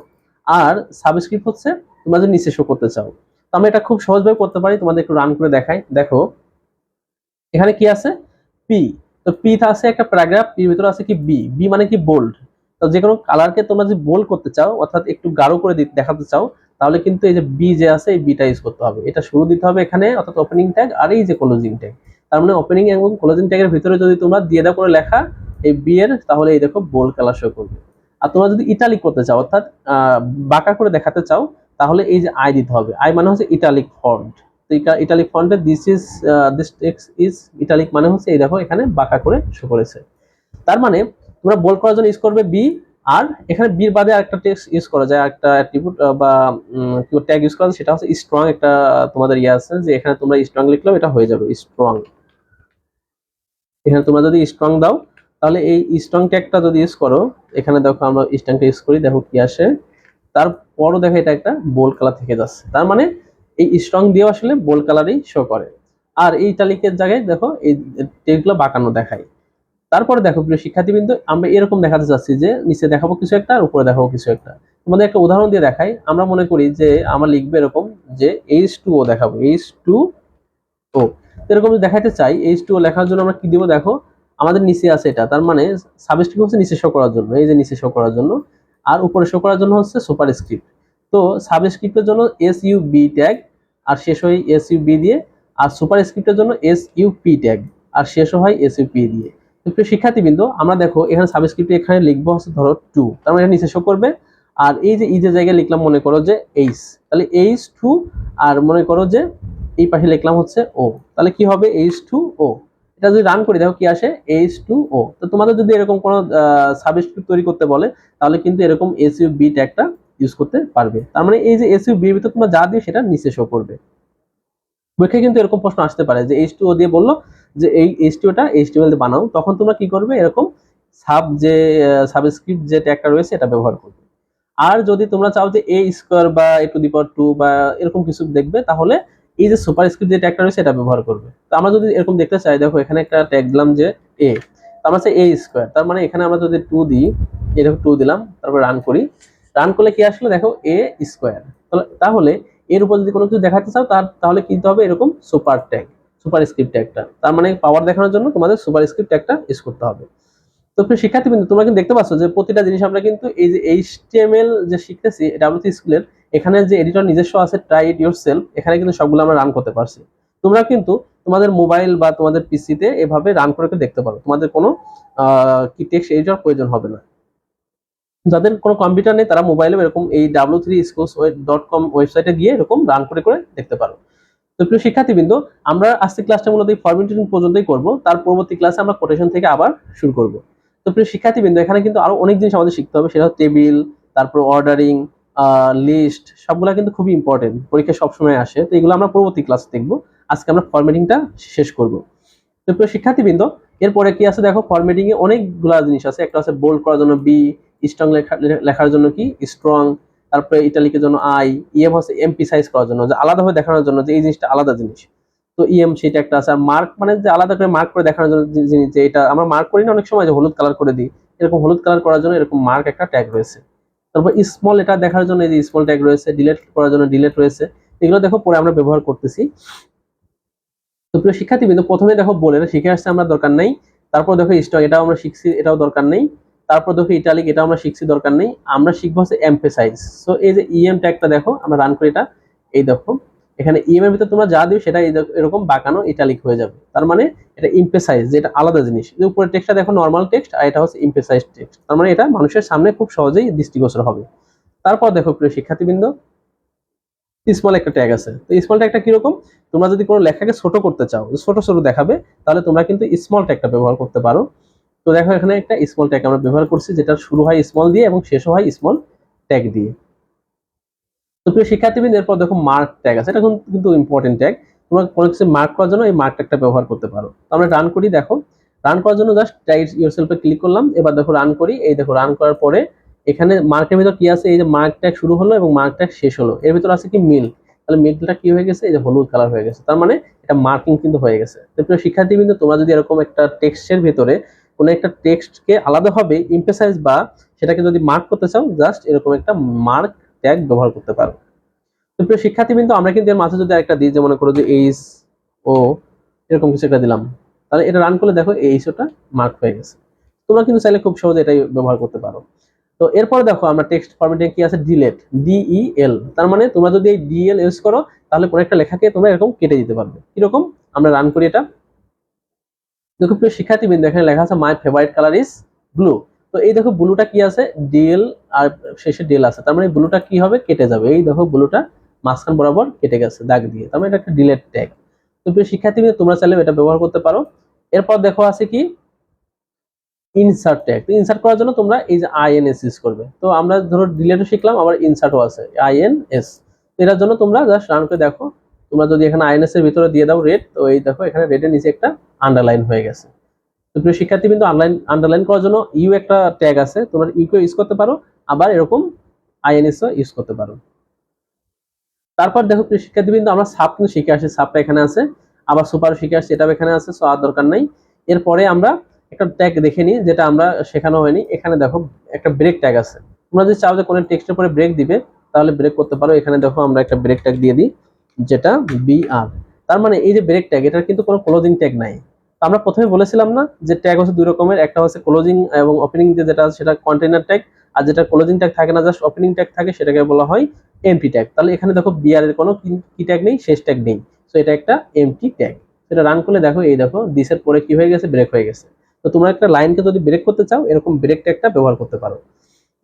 আর সাবস্ক্রিপ্ট হচ্ছে তোমরা যদি নিচে শো করতে চাও। তো আমরা এটা খুব সহজভাবে করতে পারি, তোমাদের একটু রান করে দেখাই। দেখো এখানে কি আছে, পি। তো পি আছে একটা প্যারাগ্রাফ, পির ভিতরে আছে কি বি, বি মানে কি বোল্ড। তো যে কোনো কালারকে তোমরা যদি বোল্ড করতে চাও, অর্থাৎ একটু গাঢ় করে দেখাতে চাও, তাহলে কিন্তু এই যে বি যে আছে এই বিটা ইউজ করতে হবে। এটা শুরু দিতে হবে এখানে, অর্থাৎ ওপেনিং ট্যাগ, আর এই যে ক্লোজিং ট্যাগ। তার মানে ওপেনিং এবং ক্লোজিং ট্যাগের ভিতরে যদি তোমরা দিয়ে দাও করে লেখা এই বি এর, তাহলে এই দেখো বোল্ড কালার শো করবে। আর তোমরা যদি ইটালিক করতে চাও, অর্থাৎ বাঁকা করে দেখাতে চাও, তাহলে এই যে আই দিতে হবে। আই মানে হচ্ছে ইটালিক ফন্ট। ইটালিক ফন্টে দিস টেক্সট ইজ ইটালিক মানে হচ্ছে এই দেখো এখানে বাঁকা করে শো করেছে। তার মানে তোমরা বোল্ড করার জন্য ইউজ করবে বি। আর এখানে বির বাদে আরেকটা টেক্সট ইউজ করা যায়, একটা অ্যাট্রিবিউট বা ট্যাগ ইউজ করা যায়, সেটা হচ্ছে স্ট্রং। একটা তোমাদের ইয়ে আছে যে এখানে তোমরা স্ট্রং লিখলেও এটা হয়ে যাবে স্ট্রং। এখানে তোমরা যদি স্ট্রং দাও, তাহলে এই স্ট্রং ট্যাগটা যদি ইউজ করো, এখানে দেখো আমরা স্ট্রংটা ইউজ করি, দেখো কি আসে। তারপরও দেখো এটা একটা বোল্ড কালার থেকে যাচ্ছে, তার মানে এই স্ট্রং দিয়েও আসলে বোল্ড কালারই শো করে। আর এই ইটালিকের জায়গায় দেখো এই টেক্সটগুলো বাঁকানো দেখায়। তারপরে দেখো প্রিয় শিক্ষার্থীবৃন্দ, আমরা এরকম দেখাতে চাচ্ছি যে নিচে দেখাবো কিছু একটা আর উপরে দেখাবো কিছু একটা। তোমাদের একটা উদাহরণ দিয়ে দেখাই। আমরা মনে করি যে আমরা লিখবো এরকম যে H2O দেখাবো, H2O। এরকম যদি দেখাতে চাই H2O লেখার জন্য আমরা কি দিব, দেখো আমাদের নিচে আছে এটা, তার মানে সাবস্ক্রিপ্ট হচ্ছে নিচে শো করার জন্য, এই যে নিচে শো করার জন্য, আর উপরে শো করার জন্য হচ্ছে সুপারস্ক্রিপ্ট। তো সাবস্ক্রিপ্টের জন্য SUB ট্যাগ আর শেষ হয় SUB দিয়ে, আর সুপারস্ক্রিপ্টের জন্য SUP ট্যাগ আর শেষ হয় SUP দিয়ে। তো প্রিয় শিক্ষার্থীবৃন্দ, আমরা দেখো এখানে সাবস্ক্রিপ্টে এখানে লিখবো হচ্ছে ধরো 2, তার মানে এটা নিচে শো করবে। আর এই যে যে জায়গায় লিখলাম মনে করো যে H, তাহলে H2, আর মনে করো যে এই পাশে লিখলাম হচ্ছে O, তাহলে কি হবে H2O। এটা যদি রান করি দেখো কি আসে H2O। তো তোমাদের যদি এরকম কোনো সাবস্ক্রিপ্ট তৈরি করতে বলে তাহলে কিন্তু এরকম SUB ট্যাগটা ইউজ করতে পারবে। তার মানে এই যে SUB এর ভিতর তোমরা যা দিয়ে সেটা নিচে শো করবে। পরীক্ষায় কিন্তু এরকম প্রশ্ন আসতে পারে যে H2O দিয়ে বললো যে এই H2O টা HTML দিয়ে বানাও, তখন তোমরা কি করবে, এরকম সাবস্ক্রিপ্ট যে ট্যাগটা রয়েছে এটা ব্যবহার করবে। আর যদি তোমরা চাও যে A² বা A⁴ বা এরকম কিছু দেখবে, তাহলে এই যে সুপারস্ক্রিপ্ট যে ট্যাগটা রয়েছে এটা ব্যবহার করবে। তো আমরা যদি এরকম দেখতে চাই, দেখো এখানে একটা ট্যাগ দিলাম যে A, তার মানে A², তার মানে এখানে আমরা যদি 2 দিই, এরকম 2 দিলাম, তারপর রান করি, রান করলে কি আসলো দেখো A²। তাহলে এর উপর যদি কোনো কিছু দেখাতে চাও তাহলে কিনতে হবে এরকম সুপারস্ক্রিপ্ট ট্যাগটা, তার মানে পাওয়ার দেখানোর জন্য তোমাদের সুপারস্ক্রিপ্ট ট্যাগটা ইউজ করতে হবে। তো প্রিয় শিক্ষার্থীবৃন্দ, তোমরা কিন্তু দেখতে পাচ্ছ যে প্রতিটা জিনিস আমরা কিন্তু এই যে HTML যে শিখতেছি WC স্কুলের, এখানে যে এডিটর নিজস্ব আছে ট্রাই ইট ইয়োরসেলফ, এখানে কিন্তু সবগুলো আমরা রান করতে পারছি। তোমরা কিন্তু তোমাদের মোবাইল বা তোমাদের পিসিতে এভাবে রান করে দেখতে পারো, তোমাদের কোনো কি টেক্সট এডিটর প্রয়োজন হবে না। যাদের কোনো কম্পিউটার নেই তারা মোবাইলে এরকম এই w3schools.com ওয়েবসাইটে গিয়ে এরকম রান করে দেখতে পারো। তো প্রিয় শিক্ষার্থীবৃন্দ, আমরা আজকে ক্লাসটা মূলত এই ফরম্যাটিং পর্যন্তই করব, তার পরবর্তী ক্লাসে আমরা কোটেশন থেকে আবার শুরু করব। তো প্রিয় শিক্ষার্থীবৃন্দ, এখানে কিন্তু আরো অনেক জিনিস আমাদের শিখতে হবে, সেটা টেবিল, তারপর অর্ডারিং, লিস্ট, সবগুলা কিন্তু খুবই ইম্পর্টেন্ট, পরীক্ষা সবসময় আসে। তো এগুলো আমরা পরবর্তী ক্লাসে দেখবো, আজকে আমরা ফরম্যাটিংটা শেষ করব। তো প্রিয় শিক্ষার্থীবৃন্দ, এরপরে কি আছে দেখো, ফরম্যাটিং এ অনেকগুলা জিনিস আছে। একটা আছে বোল্ড করার জন্য বি, স্ট্রং লেখার জন্য কি স্ট্রং, তারপরে ইটালিকের জন্য আই, ইএম হচ্ছে এমপিসাইজ করার জন্য, যে আলাদাভাবে দেখানোর জন্য যে এই জিনিসটা আলাদা জিনিস, তো ইএম সেটা একটা আছে। আর মার্ক মানে যে আলাদা করে মার্ক করে দেখানোর জন্য জিনিস, যে এটা আমরা মার্ক করি না অনেক সময়, যে হলুদ কালার করে দিই, এরকম হলুদ কালার করার জন্য এরকম মার্ক একটা ট্যাগ রয়েছে। তারপর স্মল, এটা দেখার জন্য এই যে স্মল ট্যাগ রয়েছে। ডিলেট করার জন্য ডিলেট রয়েছে। এগুলো দেখো পরে আমরা ব্যবহার করতেছি। তো প্রিয় শিক্ষার্থীবৃন্দ, প্রথমে দেখো বলে শিখে আসছে আমরা, দরকার নেই। তারপর দেখো স্ট্রং, এটাও আমরা শিখছি, এটাও দরকার নেই। তারপর দেখো ইটালিক, এটা আমরা শিখছি, দরকার নেই। আমরা শিখবো হচ্ছে এমফেসাইজ। সো এই যে ইএম ট্যাগটা দেখো, আমরা রান করি এটা, এই দেখো এখানে ইএম এর ভিতরে তোমরা যা দিও সেটা এরকম বাঁকানো ইটালিক হয়ে যাবে। তার মানে এটা এমফেসাইজ, যে এটা আলাদা জিনিস। যে উপরের টেক্সটটা দেখো নর্মাল টেক্সট, আর এটা হচ্ছে এমফেসাইজ টেক্সট, তার মানে এটা মানুষের সামনে খুব সহজেই দৃষ্টিগোচর হবে। তারপর দেখো প্রিয় শিক্ষার্থীবৃন্দ, স্মল একটা ট্যাগ আছে। তো স্মল ট্যাগটা কিরকম, তোমরা যদি কোনো লেখাকে ছোট করতে চাও, ছোট ছোট দেখাবে, তাহলে তোমরা কিন্তু স্মল ট্যাগটা ব্যবহার করতে পারো। তো দেখো এখানে একটা স্মল ট্যাগ আমরা ব্যবহার করছি, যেটা শুরু হয় স্মল দিয়ে এবং শেষ হয় স্মল ট্যাগ দিয়ে। তো প্রিয় শিক্ষার্থীবৃন্দ, এরপর দেখো মার্ক ট্যাগ আছে, এটা কিন্তু ইম্পর্টেন্ট ট্যাগ। তোমরা কোনো কিছু মার্ক করার জন্য এই মার্ক ট্যাগটা ব্যবহার করতে পারো। তো আমরা রান করি, দেখো রান করার জন্য জাস্ট ট্রাই ইয়োরসেলফে ক্লিক করলাম। এবার দেখো রান করি, এই দেখো রান করার পরে এখানে মার্কের ভিতর কি আছে, এই যে মার্ক ট্যাগ শুরু হলো এবং মার্ক ট্যাগ শেষ হলো, এর ভিতর আছে কি মিল। তাহলে মিলটা কি হয়ে গেছে, এই যে হলুদ কালার হয়ে গেছে, তার মানে এটা মার্কিং কিন্তু হয়ে গেছে। তো প্রিয় শিক্ষার্থীবৃন্দ, তোমরা যদি এরকম একটা টেক্সটের ভিতরে কোনো একটা টেক্সটকে আলাদাভাবে এমফেসাইজ বা সেটাকে যদি মার্ক করতে চাও, জাস্ট এরকম একটা মার্ক ট্যাগ ব্যবহার করতে পারো। তো প্রিয় শিক্ষার্থীবৃন্দ, আমরা কিন্তু এর মাঝে যদি একটা দিই, যে মনে করো যে HO এরকম কিছু একটা দিলাম, তাহলে এটা রান করলে দেখো HOটা মার্ক হয়ে গেছে। তোমরা কিন্তু চাইলে খুব সহজে এটাই ব্যবহার করতে পারো। তো এরপরে দেখো আমরা টেক্সট ফরম্যাটে কি আছে, ডিলেট, DEL, তার মানে তোমরা যদি এই DL ইউজ করো তাহলে কোনো একটা লেখাকে তোমরা এরকম কেটে দিতে পারবে। কিরকম, আমরা রান করি এটা, দেখো প্রিয় শিক্ষার্থীবৃন্দ, এখানে লেখা আছে my favourite colour is blue. তো এই দেখো ব্লুটা কি আছে, ডিএল আর শেষে ডেল আছে, তার মানে ব্লুটা কি হবে, কেটে যাবে। এই দেখো ব্লুটা মাঝখান বরাবর কেটে গেছে দাগ দিয়ে, তার মানে এটা একটা ডিলেট ট্যাগ। তো প্রিয় শিক্ষার্থীবৃন্দ, তোমরা চাইলে এটা ব্যবহার করতে পারো। এরপর দেখো আছে কি ইনসার্ট ট্যাগ। তো ইনসার্ট করার জন্য তোমরা এই যে INS ইউজ করবে। তো আমরা ধরো ডিলেটও শিখলাম, আবার ইনসার্টও আছে INS। এটার জন্য তোমরা জাস্ট রান করে দেখো, তোমরা যদি এখানে INS এর ভিতরে দিয়ে দাও রেড, তো এই দেখো এখানে রেডের নিচে একটা আন্ডারলাইন হয়ে গেছে। তো প্রিয় শিক্ষার্থীবৃন্দ, আন্ডারলাইন করার জন্য ইউ একটা ট্যাগ আছে, তোমরা ইউকে ইউজ করতে পারো, আবার এরকম INS ও ইউজ করতে পারো। তারপর দেখো প্রিয় শিক্ষার্থীবৃন্দ, আমরা সাব কিন্তু শিখে আসি, সাবটা এখানে আছে, আবার সুপার শিখে আসছি, এটাও এখানে আছে, সো আর দরকার নাই। এরপরে আমরা একটা ট্যাগ দেখে নিই, যেটা আমরা শেখানো হয়নি। এখানে দেখো একটা ব্রেক ট্যাগ আছে। তোমরা যদি চাও যে কোনো টেক্সটের পরে ব্রেক দিবে, তাহলে ব্রেক করতে পারো। এখানে দেখো আমরা একটা ব্রেক ট্যাগ দিয়ে দিই, যেটা BR। তার মানে এই যে ব্রেক ট্যাগ, এটার কিন্তু কোনো ক্লোজিং ট্যাগ নাই, তো আমরা প্রথমে বলেছিলাম না যে ট্যাগ হচ্ছে দুই রকমের, একটা হচ্ছে ক্লোজিং এবং ওপেনিং দিয়ে যেটা আছে সেটা কন্টেইনার ট্যাগ, আর যেটা ক্লোজিং ট্যাগ থাকে না জাস্ট ওপেনিং ট্যাগ থাকে সেটাকে বলা হয় এমটি ট্যাগ। তাহলে এখানে দেখো বিআর এর কোনো কি ট্যাগ নেই, শেষ ট্যাগ নেই, তো এটা একটা এমটি ট্যাগ। সেটা রান করলে দেখো এই দেখো দিসের পরে কি হয়ে গেছে, ব্রেক হয়ে গেছে। তো তোমরা একটা লাইনকে যদি ব্রেক করতে চাও এরকম ব্রেক ট্যাগটা ব্যবহার করতে পারো।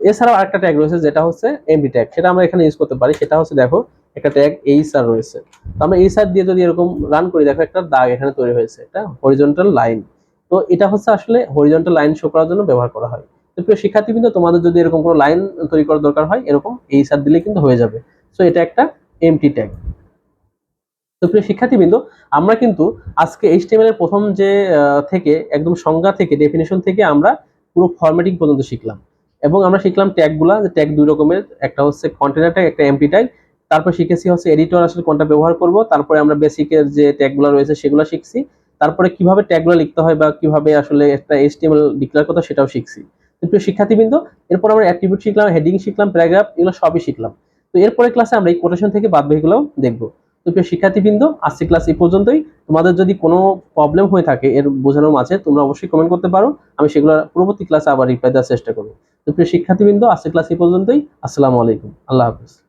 এছাড়াও আরেকটা ট্যাগ রয়েছে যেটা হচ্ছে এমডি ট্যাগ, সেটা আমরা এখানে ইউজ করতে পারি। সেটা হচ্ছে দেখো একটা ট্যাগ এইচআর রয়েছে, তো আমরা এইচআর দিয়ে যদি এরকম রান করি দেখো একটা দাগ এখানে তৈরি হয়েছে, এটা হরিজন্টাল লাইন। তো এটা হচ্ছে আসলে হরিজন্টাল লাইন শো করার জন্য ব্যবহার করা হয়। তো প্রিয় শিক্ষার্থীবৃন্দ, তোমাদের যদি এরকম কোনো লাইন তৈরি করার দরকার হয় এরকম এইচআর দিলে কিন্তু হয়ে যাবে। তো এটা একটা এমটি ট্যাগ। তো প্রিয় শিক্ষার্থীবৃন্দ, আমরা কিন্তু আজকে এইচটিএমএল এর প্রথম যে থেকে একদম সংজ্ঞা থেকে ডেফিনেশন থেকে আমরা পুরো ফরম্যাটিং পর্যন্ত শিখলাম, এবং আমরা শিখলাম ট্যাগগুলা, যে ট্যাগ দুই রকমের, একটা হচ্ছে কন্টেনার ট্যাগ, একটা এমটি ট্যাগ। তারপর শিখেছি হচ্ছে এডিটর আসলে কোনটা ব্যবহার করব, তারপরে আমরা বেসিকের যে ট্যাগগুলো রয়েছে সেগুলো শিখছি, তারপরে কিভাবে ট্যাগগুলো লিখতে হয় বা কিভাবে আসলে একটা এইচটিএমএল ডিক্লেয়ার করতে হয় সেটাও শিখছি। তো প্রিয় শিক্ষার্থীবৃন্দ, এরপর আমরা অ্যাট্রিবিউট শিখলাম, হেডিং শিখলাম, প্যারাগ্রাফ, এগুলো সবই শিখলাম। তো এরপরে ক্লাসে আমরা এই কোটেশন থেকে বাদ বাকিগুলো দেখবো। তো প্রিয় শিক্ষার্থীবৃন্দ, আজকের ক্লাস এই পর্যন্তই। তোমাদের যদি কোনো প্রবলেম হয়ে থাকে এর বোঝানোর মাঝে তোমরা অবশ্যই কমেন্ট করতে পারো, আমি সেগুলো পরবর্তী ক্লাসে আবার রিপ্লাই দেওয়ার চেষ্টা করবো। তো প্রিয় শিক্ষার্থীবৃন্দ, আজকের ক্লাস এই পর্যন্তই। আসসালামু আলাইকুম, আল্লাহ হাফিজ।